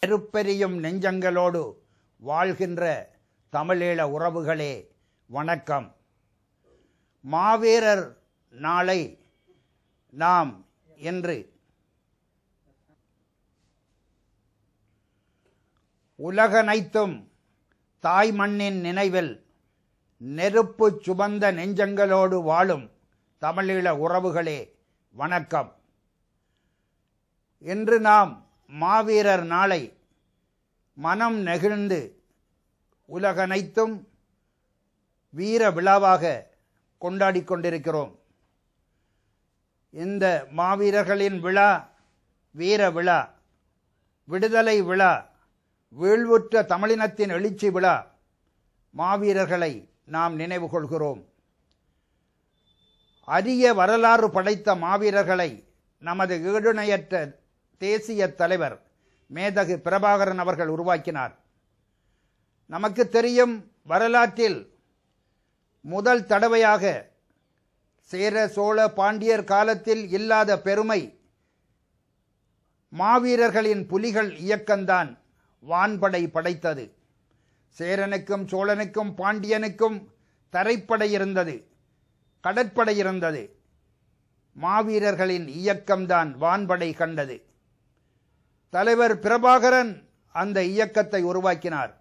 நெருப்பெரியும் நெஞ்சங்களோடு வாழ்கின்ற தமிழீழ உறவுகளே வணக்கம். மாவீரர் நாளை நாம் இன்று உலகனைத்தும் தாய் மண்ணின் நினைவில் நெருப்பு சுமந்த நெஞ்சங்களோடு வாழும் தமிழீழ உறவுகளே வணக்கம். இன்று நாம் மாவீரர் நாளை மனம் நெகிழ்ந்து உலகனைத்தும் வீர விழாவாக கொண்டாடி கொண்டிருக்கிறோம். இந்த மாவீரர்களின் விழா வீர விழா, விடுதலை விழா, வீழ்வுற்ற தமிழினத்தின் எழுச்சி விழா. மாவீரர்களை நாம் நினைவு கொள்கிறோம். அரிய வரலாறு படைத்த மாவீரர்களை நமது ஈடுணையற்ற தேசிய தலைவர் மேதகு பிரபாகரன் அவர்கள் உருவாக்கினார். நமக்கு தெரியும், வரலாற்றில் முதல் தடவையாக சேர சோழ பாண்டியர் காலத்தில் இல்லாத பெருமை மாவீரர்களின் புலிகள் இயக்கம்தான் வான்படை படைத்தது. சேரனுக்கும் சோழனுக்கும் பாண்டியனுக்கும் தரைப்படை இருந்தது, கடற்படை இருந்தது. மாவீரர்களின் இயக்கம்தான் வான்படை கண்டது. தலைவர் பிரபாகரன் அந்த இயக்கத்தை உருவாக்கினார்.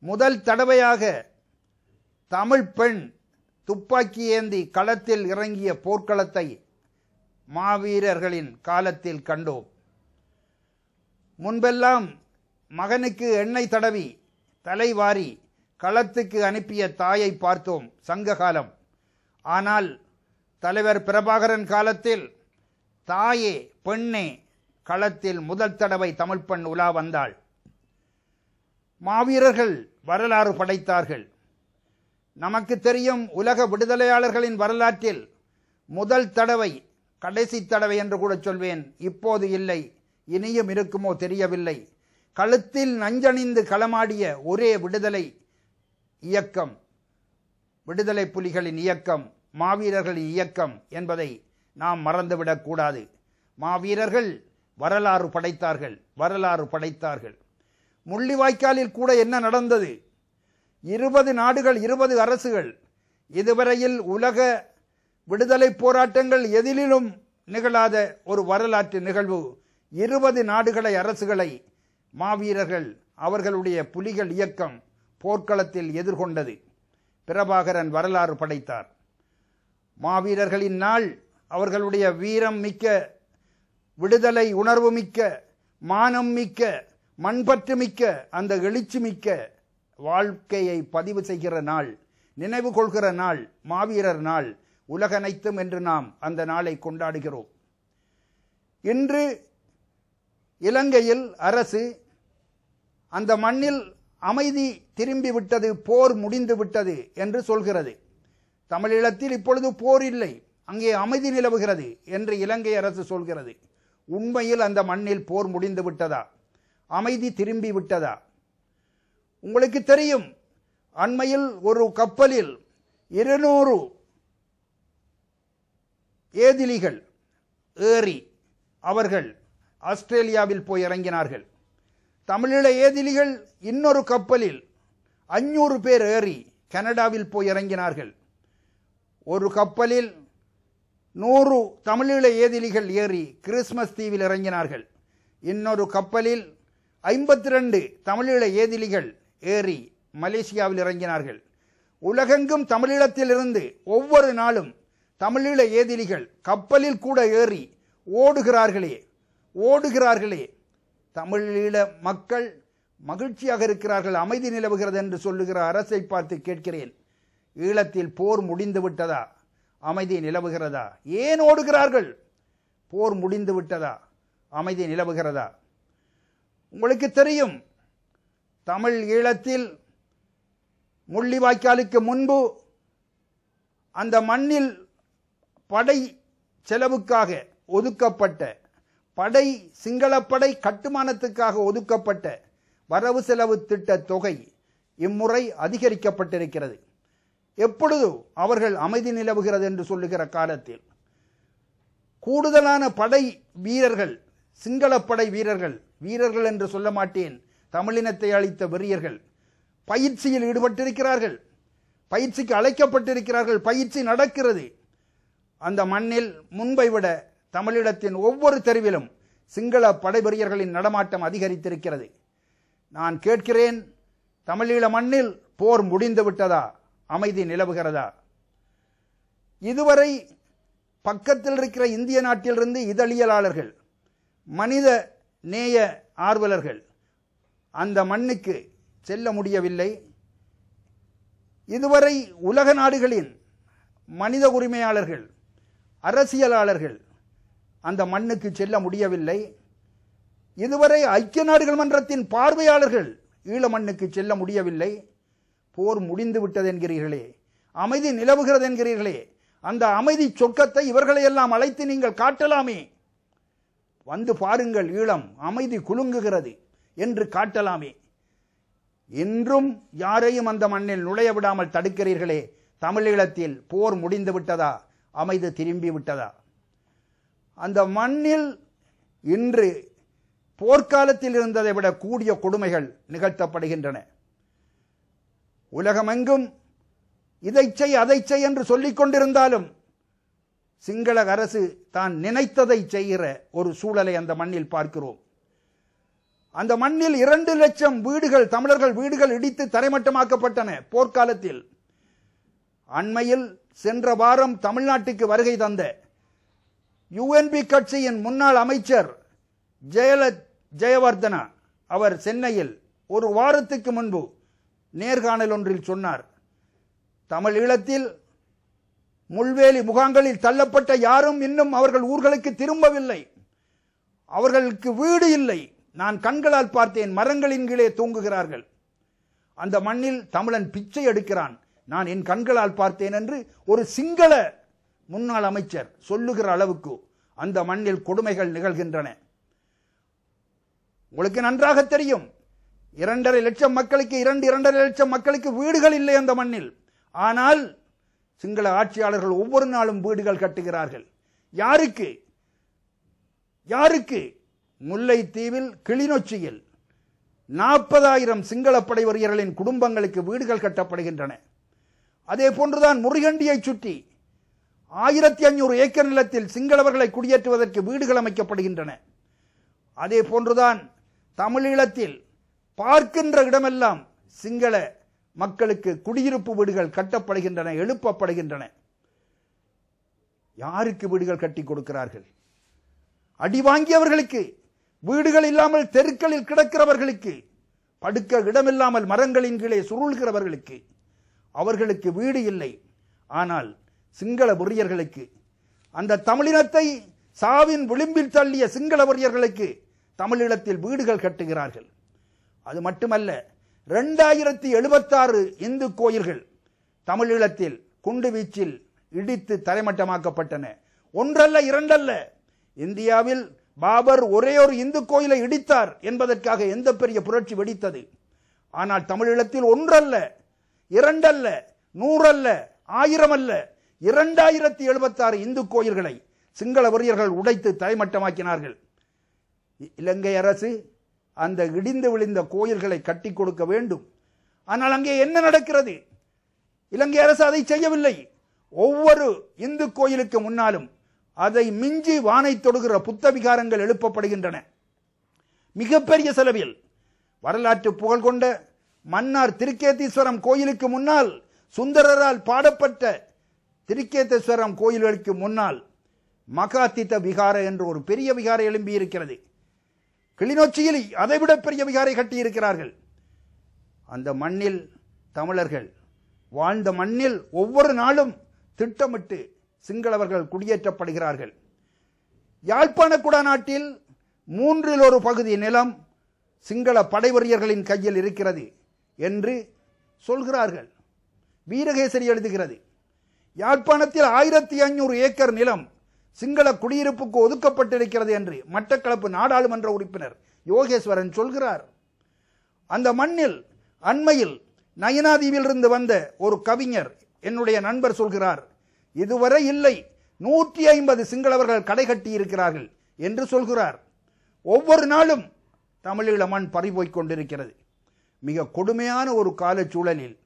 முதல் தடவையாக தமிழ் பெண் துப்பாக்கி ஏந்தி களத்தில் இறங்கிய போர்க்களத்தை மாவீரர்களின் காலத்தில் கண்டோம். முன்பெல்லாம் மகனுக்கு எண்ணெய் தடவி தலைவாரி களத்துக்கு அனுப்பிய தாயை பார்த்தோம் சங்ககாலம். ஆனால் தலைவர் பிரபாகரன் காலத்தில் தாயே பெண்ணே களத்தில் முதல் தடவை தமிழ் பெண் உலா வந்தாள். மாவீரர்கள் வரலாறு படைத்தார்கள். நமக்கு தெரியும், உலக விடுதலையாளர்களின் வரலாற்றில் முதல் தடவை, கடைசி தடவை என்று கூட சொல்வேன், இப்போது இல்லை, இனியும் இருக்குமோ தெரியவில்லை, கழுத்தில் நஞ்சணிந்து களமாடிய ஒரே விடுதலை இயக்கம் விடுதலை புலிகளின் இயக்கம், மாவீரர்களின் இயக்கம் என்பதை நாம் மறந்துவிடக்கூடாது. மாவீரர்கள் வரலாறு படைத்தார்கள், வரலாறு படைத்தார்கள். முள்ளிவாய்க்காலில் கூட என்ன நடந்தது? 20 நாடுகள், 20 அரசுகள். இதுவரையில் உலக விடுதலை போராட்டங்கள் எதிலும் நிகழாத ஒரு வரலாற்று நிகழ்வு. 20 நாடுகளை, அரசுகளை மாவீரர்கள், அவர்களுடைய புலிகள் இயக்கம் போர்க்களத்தில் எதிர்கொண்டது. பிரபாகரன் வரலாறு படைத்தார். மாவீரர்களின் நாள் அவர்களுடைய வீரம் மிக்க, விடுதலை உணர்வு மிக்க, மானம் மிக்க, மண்பற்று மிக்க, அந்த எழுச்சி மிக்க வாழ்க்கையை பதிவு செய்கிற நாள், நினைவு கொள்கிற நாள், மாவீரர் நாள். உலகனைத்தும் என்று நாம் அந்த நாளை கொண்டாடுகிறோம். இன்று இலங்கையில் அரசு அந்த மண்ணில் அமைதி திரும்பி விட்டது, போர் முடிந்து விட்டது என்று சொல்கிறது. தமிழீழத்தில் இப்பொழுது போர் இல்லை, அங்கே அமைதி நிலவுகிறது என்று இலங்கை அரசு சொல்கிறது. உண்மையில் அந்த மண்ணில் போர் முடிந்து விட்டதா? அமைதி திரும்பி விட்டதா? உங்களுக்கு தெரியும், அண்மையில் ஒரு கப்பலில் 200 ஏதிலிகள் ஏறி அவர்கள் ஆஸ்திரேலியாவில் போய் இறங்கினார்கள். தமிழீழ ஏதிலிகள் இன்னொரு கப்பலில் 500 பேர் ஏறி கனடாவில் போய் இறங்கினார்கள். ஒரு கப்பலில் 100 தமிழீழ ஏதிலிகள் ஏறி கிறிஸ்மஸ் தீவில் இறங்கினார்கள். இன்னொரு கப்பலில் 52 தமிழீழ ஏதிலிகள் ஏறி மலேசியாவில் இறங்கினார்கள். உலகெங்கும் தமிழீழத்திலிருந்து ஒவ்வொரு நாளும் தமிழீழ ஏதிலிகள் கப்பலில் கூட ஏறி ஓடுகிறார்களே, ஓடுகிறார்களே. தமிழீழ மக்கள் மகிழ்ச்சியாக இருக்கிறார்கள், அமைதி நிலவுகிறது என்று சொல்லுகிற அரசை பார்த்து கேட்கிறேன், ஈழத்தில் போர் முடிந்து விட்டதா? அமைதி நிலவுகிறதா? ஏன் ஓடுகிறார்கள்? போர் முடிந்து விட்டதா? அமைதி நிலவுகிறதா? உங்களுக்கு தெரியும், தமிழ் ஈழத்தில் முள்ளிவாய்க்காலுக்கு முன்பு அந்த மண்ணில் படை செலவுக்காக ஒதுக்கப்பட்ட, படை சிங்களப்படை கட்டுமானத்துக்காக ஒதுக்கப்பட்ட வரவு செலவு திட்ட தொகை இம்முறை அதிகரிக்கப்பட்டிருக்கிறது. எப்பொழுது அவர்கள் அமைதி நிலவுகிறது என்று சொல்லுகிற காலத்தில் கூடுதலான படை வீரர்கள், சிங்களப்படை வீரர்கள் வீரர்கள் என்று சொல்ல மாட்டேன், தமிழினத்தை அளித்த வெறியர்கள் பயிற்சியில் ஈடுபட்டிருக்கிறார்கள், பயிற்சிக்கு அழைக்கப்பட்டிருக்கிறார்கள், பயிற்சி நடக்கிறது. அந்த மண்ணில் முன்பை விட தமிழீழத்தின் ஒவ்வொரு தெருவிலும் சிங்கள படைவெறியர்களின் நடமாட்டம் அதிகரித்திருக்கிறது. நான் கேட்கிறேன், தமிழீழ மண்ணில் போர் முடிந்து விட்டதா? அமைதி நிலவுகிறதா? இதுவரை பக்கத்தில் இருக்கிற இந்திய நாட்டிலிருந்து இதழியலாளர்கள், மனித நேய ஆர்வலர்கள் அந்த மண்ணுக்கு செல்ல முடியவில்லை. இதுவரை உலக நாடுகளின் மனித உரிமையாளர்கள், அரசியலாளர்கள் அந்த மண்ணுக்கு செல்ல முடியவில்லை. இதுவரை ஐக்கிய நாடுகள் மன்றத்தின் பார்வையாளர்கள் ஈழ மண்ணுக்கு செல்ல முடியவில்லை. போர் முடிந்து விட்டது என்கிறீர்களே, அமைதி நிலவுகிறது என்கிறீர்களே, அந்த அமைதி சொர்க்கத்தை இவர்களையெல்லாம் அழைத்து நீங்கள் காட்டலாமே. வந்து பாருங்கள், ஈழம் அமைதி குலுங்குகிறது என்று காட்டலாமே. இன்றும் யாரையும் அந்த மண்ணில் நுழைய விடாமல் தடுக்கிறீர்களே. தமிழீழத்தில் போர் முடிந்து விட்டதா? அமைதி திரும்பி விட்டதா? அந்த மண்ணில் இன்று போர்க்காலத்தில் இருந்ததை விட கூடிய கொடுமைகள் நிகழ்த்தப்படுகின்றன. உலகமெங்கும் இதை செய் அதை செய் என்று சொல்லிக் கொண்டிருந்தாலும் சிங்கள அரசு தான் நினைத்ததை செய்கிற ஒரு சூழலை அந்த மண்ணில் பார்க்கிறோம். அந்த மண்ணில் 2 லட்சம் வீடுகள், தமிழர்கள் வீடுகள் இடித்து தரைமட்டமாக்கப்பட்டன போர்க்காலத்தில். அண்மையில் சென்ற வாரம் தமிழ்நாட்டுக்கு வருகை தந்த யுஎன்பி கட்சியின் முன்னாள் அமைச்சர் ஜெயவர்தனா அவர் சென்னையில் ஒரு வாரத்துக்கு முன்பு நேர்காணல் ஒன்றில் சொன்னார், தமிழீழத்தில் முள்வேலி முகாம்களில் தள்ளப்பட்ட யாரும் இன்னும் அவர்கள் ஊர்களுக்கு திரும்பவில்லை, அவர்களுக்கு வீடு இல்லை, நான் கண்களால் பார்த்தேன், மரங்களின் கீழே தூங்குகிறார்கள். அந்த மண்ணில் தமிழன் பிச்சை எடுக்கிறான், நான் என் கண்களால் பார்த்தேன் என்று ஒரு சிங்கள முன்னாள் அமைச்சர் சொல்லுகிற அளவுக்கு அந்த மண்ணில் கொடுமைகள் நிகழ்கின்றன. உங்களுக்கு நன்றாக தெரியும், 2.5 லட்சம் மக்களுக்கு 2.5 லட்சம் மக்களுக்கு வீடுகள் இல்லை அந்த மண்ணில். ஆனால் சிங்கள ஆட்சியாளர்கள் ஒவ்வொரு நாளும் வீடுகள் கட்டுகிறார்கள். யாருக்கு? யாருக்கு? முல்லைத்தீவில் கிளிநொச்சியில் 40,000 சிங்கள படை வீரர்களின் குடும்பங்களுக்கு வீடுகள் கட்டப்படுகின்றன. அதே போன்றுதான் முறிகண்டியை சுற்றி 1500 ஏக்கர் நிலத்தில் சிங்களவர்களை குடியேற்றுவதற்கு வீடுகள் அமைக்கப்படுகின்றன. அதே போன்றுதான் தமிழீழத்தில் பார்க்கின்ற இடமெல்லாம் சிங்கள மக்களுக்கு குடியிருப்பு வீடுகள் கட்டப்படுகின்றன, எழுப்பப்படுகின்றன. யாருக்கு வீடுகள் கட்டி கொடுக்கிறார்கள்? அடி வாங்கியவர்களுக்கு, வீடுகள் இல்லாமல் தெருக்களில் கிடக்கிறவர்களுக்கு, படுக்க இடமில்லாமல் மரங்களின் கீழே சுருள்கிறவர்களுக்கு, அவர்களுக்கு வீடு இல்லை. ஆனால் சிங்கள வெறியர்களுக்கு, அந்த தமிழினத்தை சாவின் விளிம்பில் தள்ளிய சிங்கள வெறியர்களுக்கு தமிழீழத்தில் வீடுகள் கட்டுகிறார்கள். அது மட்டுமல்ல, 2076 இந்து கோயில்கள் தமிழீழத்தில் குண்டு வீச்சில் இடித்து தரைமட்டமாக்கப்பட்டன. ஒன்றல்ல, இரண்டல்ல. இந்தியாவில் பாபர் ஒரே ஒரு இந்து கோயிலை இடித்தார் என்பதற்காக எந்த பெரிய புரட்சி வெடித்தது. ஆனால் தமிழீழத்தில் ஒன்றல்ல, இரண்டல்ல, 100 அல்ல, 1000 அல்ல, 2076 இந்து கோயில்களை சிங்கள வெறியர்கள் உடைத்து தரைமட்டமாக்கினார்கள். இலங்கை அரசு அந்த இடிந்து விழுந்த கோயில்களை கட்டி கொடுக்க வேண்டும். ஆனால் அங்கே என்ன நடக்கிறது? இலங்கை அரசு அதை செய்யவில்லை. ஒவ்வொரு இந்து கோயிலுக்கு முன்னாலும் அதை மிஞ்சி வானை தொடுகிற புத்த விகாரங்கள் எழுப்பப்படுகின்றன. மிகப்பெரிய செலவில். வரலாற்று புகழ் கொண்ட மன்னார் திருக்கேதீஸ்வரம் கோயிலுக்கு முன்னால், சுந்தரரால் பாடப்பட்ட திருக்கேதீஸ்வரம் கோயில்களுக்கு முன்னால் மகாதித்த விகார என்று ஒரு பெரிய விகாரை எழும்பி இருக்கிறது. கிளிநொச்சியில் அதைவிட பெரிய விகாரை கட்டியிருக்கிறார்கள். அந்த மண்ணில் தமிழர்கள் வாழ்ந்த மண்ணில் ஒவ்வொரு நாளும் திட்டமிட்டு சிங்களவர்கள் குடியேற்றப்படுகிறார்கள். யாழ்ப்பாண குடாநாட்டில் 1/3 பகுதி நிலம் சிங்கள படைவெறியர்களின் கையில் இருக்கிறது என்று சொல்கிறார்கள். வீரகேசரி எழுதுகிறது. யாழ்ப்பாணத்தில் 1500 ஏக்கர் நிலம் சிங்கள குடியிருப்புக்கு ஒதுக்கப்பட்டிருக்கிறது என்று மட்டக்களப்பு நாடாளுமன்ற உறுப்பினர் யோகேஸ்வரன் சொல்கிறார். அந்த மண்ணில் அண்மையில் நயனாதீவில் இருந்து வந்த ஒரு கவிஞர், என்னுடைய நண்பர், சொல்கிறார், இதுவரை இல்லை 150 சிங்களவர்கள் கடை கட்டி இருக்கிறார்கள் என்று சொல்கிறார். ஒவ்வொரு நாளும் தமிழீழ மண் பறிபோய்க் கொண்டிருக்கிறது. மிக கொடுமையான ஒரு காலச்சூழலில்